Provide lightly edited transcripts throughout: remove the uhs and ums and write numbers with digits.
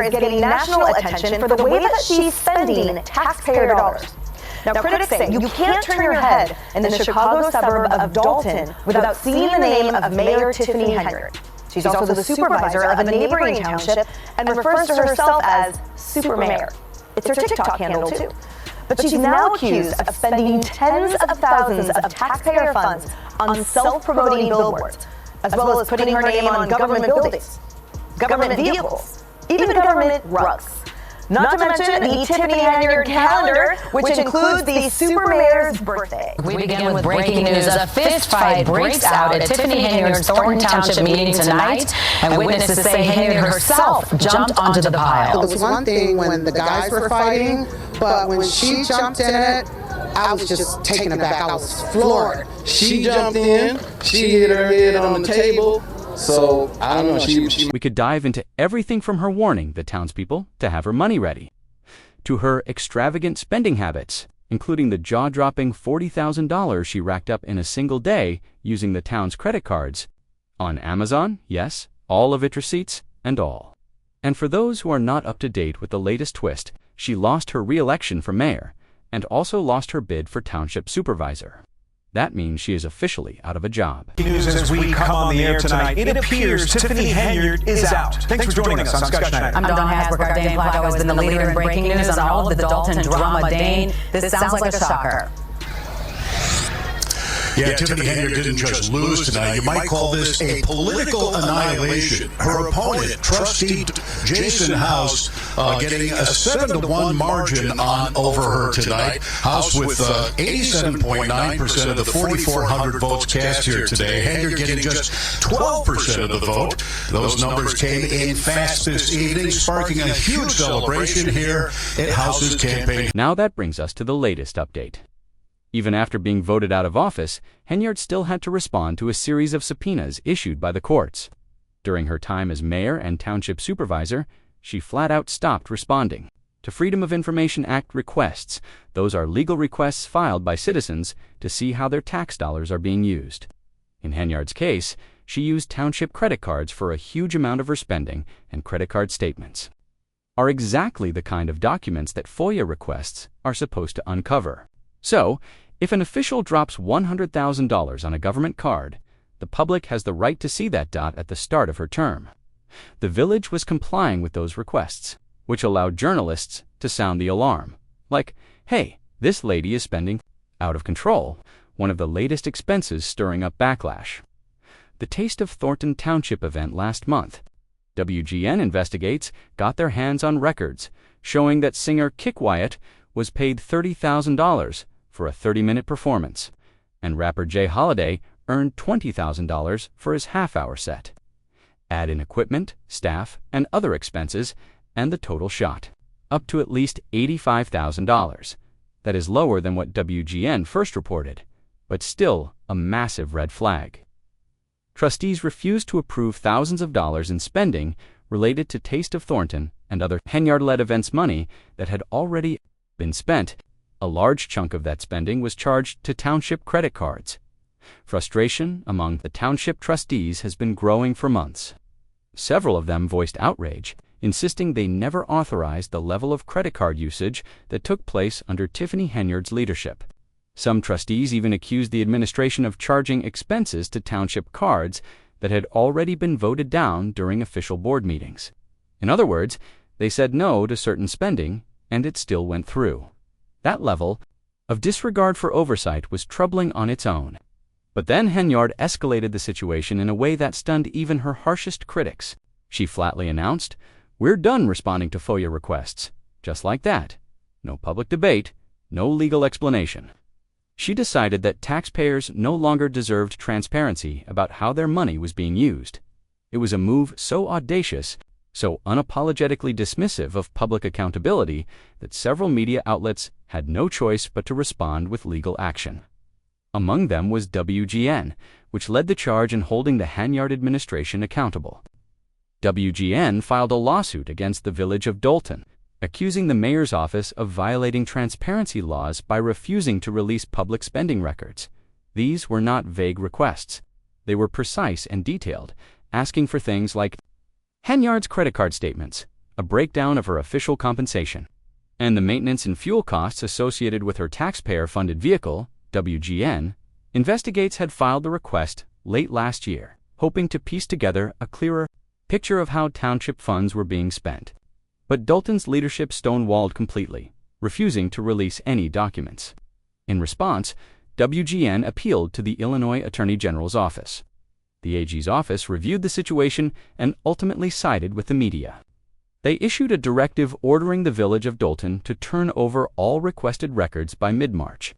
mayor is getting national attention for the way that she's spending taxpayer dollars. Now, critics say you can't turn your head in the Chicago suburb of Dalton without seeing the name of Mayor Tiffany Henyard. She's also the supervisor of a neighboring township and refers to herself as Super Mayor. It's her TikTok handle, too. But she's now accused of spending tens of thousands of taxpayer funds on self-promoting billboards, as well as putting her name on government buildings, government vehicles, even government rugs. Not to mention the Tiffany Henyard calendar, which includes the Super Mayor's birthday. We begin with breaking news. A fist fight breaks out at Tiffany Henyard's Thornton Township meeting tonight, and witnesses say Henyard herself jumped onto the pile. It was one thing when the guys were fighting, but when she jumped in it, I was just taken aback. I was floored. She jumped in, she hit her head on the table. So, I don't know, We could dive into everything from her warning the townspeople to have her money ready, to her extravagant spending habits, including the jaw-dropping $40,000 she racked up in a single day using the town's credit cards. On Amazon, yes, all of its receipts and all. And for those who are not up to date with the latest twist, she lost her re-election for mayor and also lost her bid for township supervisor. That means she is officially out of a job. News as we come on the air tonight. It appears Tiffany Henyard is out. Thanks for joining us. I'm Scott Schneider. I'm Dawn Hasbrook. Our Dane Plato has been the leader in breaking news on all of the Dalton drama. Dane, this sounds like a shocker. Yeah, Tiffany Henyard didn't just lose tonight. You might call this a political annihilation. Her opponent, trustee Jason House, getting a 7-1 margin on over her tonight. House with 87.9% of the 4,400 votes cast here today. Henyard getting just 12% of the vote. Those numbers came in fast this evening, sparking a huge celebration here at House's campaign. Now that brings us to the latest update. Even after being voted out of office, Henyard still had to respond to a series of subpoenas issued by the courts. During her time as mayor and township supervisor, she flat-out stopped responding to Freedom of Information Act requests. Those are legal requests filed by citizens to see how their tax dollars are being used. In Henyard's case, she used township credit cards for a huge amount of her spending, and credit card statements are exactly the kind of documents that FOIA requests are supposed to uncover. So, if an official drops $100,000 on a government card, the public has the right to see that dot at the start of her term. The village was complying with those requests, which allowed journalists to sound the alarm. Like, hey, this lady is spending out of control, one of the latest expenses stirring up backlash. The Taste of Thornton Township event last month. WGN Investigates got their hands on records showing that singer Kick Wyatt was paid $30,000 for a 30-minute performance, and rapper Jay Holiday earned $20,000 for his half-hour set. Add in equipment, staff, and other expenses, and the total shot up to at least $85,000. That is lower than what WGN first reported, but still a massive red flag. Trustees refused to approve thousands of dollars in spending related to Taste of Thornton and other Henyard-led events money that had already been spent. A large chunk of that spending was charged to township credit cards. Frustration among the township trustees has been growing for months. Several of them voiced outrage, insisting they never authorized the level of credit card usage that took place under Tiffany Henyard's leadership. Some trustees even accused the administration of charging expenses to township cards that had already been voted down during official board meetings. In other words, they said no to certain spending, and it still went through. That level of disregard for oversight was troubling on its own. But then Henyard escalated the situation in a way that stunned even her harshest critics. She flatly announced, "We're done responding to FOIA requests." Just like that. No public debate, no legal explanation. She decided that taxpayers no longer deserved transparency about how their money was being used. It was a move so audacious, so unapologetically dismissive of public accountability that several media outlets had no choice but to respond with legal action. Among them was WGN, which led the charge in holding the Henyard administration accountable. WGN filed a lawsuit against the village of Dalton, accusing the mayor's office of violating transparency laws by refusing to release public spending records. These were not vague requests. They were precise and detailed, asking for things like Henyard's credit card statements, a breakdown of her official compensation, and the maintenance and fuel costs associated with her taxpayer-funded vehicle, WGN. Investigators had filed the request late last year, hoping to piece together a clearer picture of how township funds were being spent. But Dalton's leadership stonewalled completely, refusing to release any documents. In response, WGN appealed to the Illinois Attorney General's office. The AG's office reviewed the situation and ultimately sided with the media. They issued a directive ordering the village of Dalton to turn over all requested records by mid-March.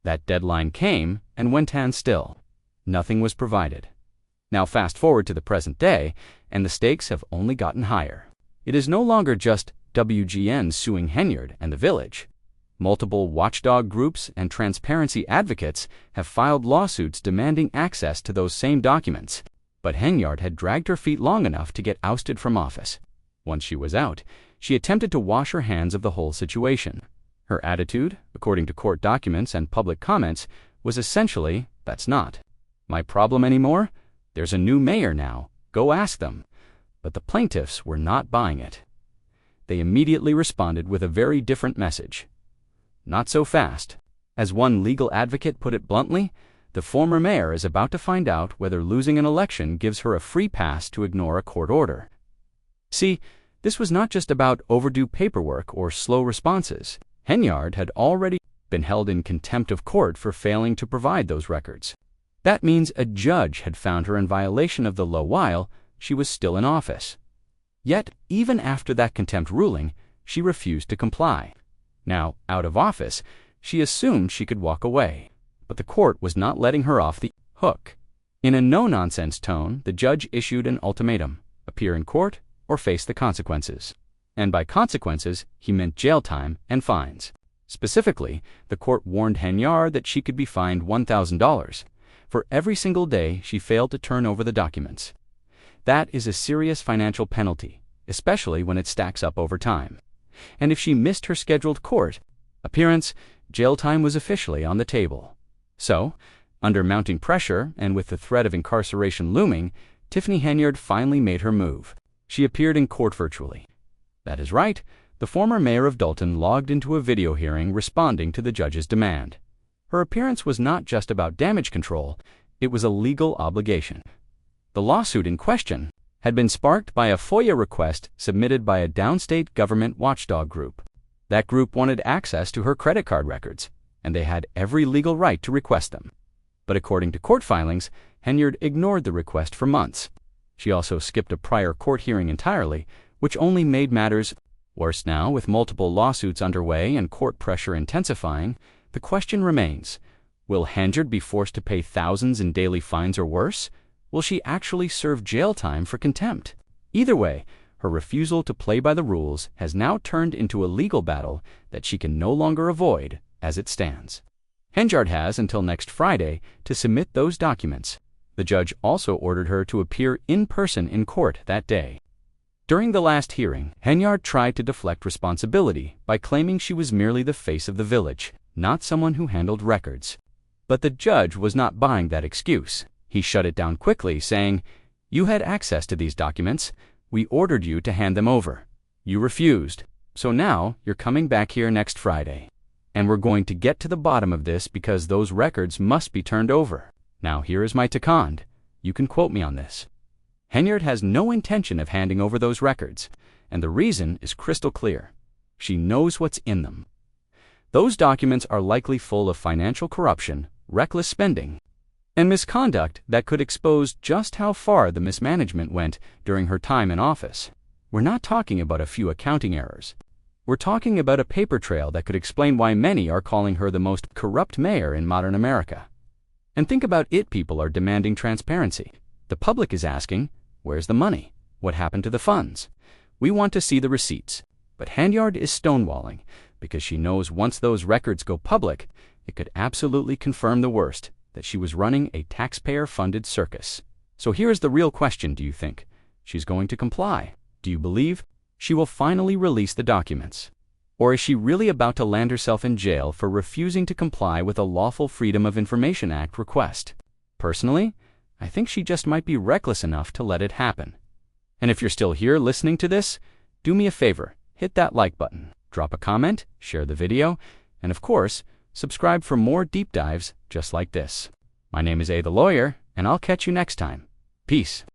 That deadline came and went on still. Nothing was provided. Now fast forward to the present day, and the stakes have only gotten higher. It is no longer just WGN suing Henyard and the village. Multiple watchdog groups and transparency advocates have filed lawsuits demanding access to those same documents, but Henyard had dragged her feet long enough to get ousted from office. Once she was out, she attempted to wash her hands of the whole situation. Her attitude, according to court documents and public comments, was essentially, "That's not my problem anymore. There's a new mayor now. Go ask them." But the plaintiffs were not buying it. They immediately responded with a very different message. Not so fast. As one legal advocate put it bluntly, the former mayor is about to find out whether losing an election gives her a free pass to ignore a court order. See, this was not just about overdue paperwork or slow responses. Henyard had already been held in contempt of court for failing to provide those records. That means a judge had found her in violation of the law while she was still in office. Yet, even after that contempt ruling, she refused to comply. Now, out of office, she assumed she could walk away. But the court was not letting her off the hook. In a no-nonsense tone, the judge issued an ultimatum: appear in court or face the consequences. And by consequences, he meant jail time and fines. Specifically, the court warned Henyard that she could be fined $1,000 for every single day she failed to turn over the documents. That is a serious financial penalty, especially when it stacks up over time. And if she missed her scheduled court appearance, jail time was officially on the table. So, under mounting pressure and with the threat of incarceration looming, Tiffany Henyard finally made her move. She appeared in court virtually. That is right, the former mayor of Dalton logged into a video hearing responding to the judge's demand. Her appearance was not just about damage control, it was a legal obligation. The lawsuit in question had been sparked by a FOIA request submitted by a downstate government watchdog group. That group wanted access to her credit card records, and they had every legal right to request them. But according to court filings, Henyard ignored the request for months. She also skipped a prior court hearing entirely, which only made matters worse. Now, with multiple lawsuits underway and court pressure intensifying, the question remains: will Henyard be forced to pay thousands in daily fines or worse? Will she actually serve jail time for contempt? Either way, her refusal to play by the rules has now turned into a legal battle that she can no longer avoid as it stands. Henyard has until next Friday to submit those documents. The judge also ordered her to appear in person in court that day. During the last hearing, Henyard tried to deflect responsibility by claiming she was merely the face of the village, not someone who handled records. But the judge was not buying that excuse. He shut it down quickly, saying, "You had access to these documents. We ordered you to hand them over. You refused. So now you're coming back here next Friday. And we're going to get to the bottom of this because those records must be turned over. Now here is my takand. You can quote me on this." Henyard has no intention of handing over those records, and the reason is crystal clear. She knows what's in them. Those documents are likely full of financial corruption, reckless spending, and misconduct that could expose just how far the mismanagement went during her time in office. We're not talking about a few accounting errors. We're talking about a paper trail that could explain why many are calling her the most corrupt mayor in modern America. And think about it, people are demanding transparency. The public is asking, where's the money? What happened to the funds? We want to see the receipts. But Henyard is stonewalling because she knows once those records go public, it could absolutely confirm the worst, that she was running a taxpayer-funded circus. So here's the real question, do you think she's going to comply? Do you believe she will finally release the documents? Or is she really about to land herself in jail for refusing to comply with a lawful Freedom of Information Act request? Personally, I think she just might be reckless enough to let it happen. And if you're still here listening to this, Do me a favor, hit that like button, drop a comment, share the video, and of course, subscribe for more deep dives just like this. My name is A the Lawyer, and I'll catch you next time. Peace.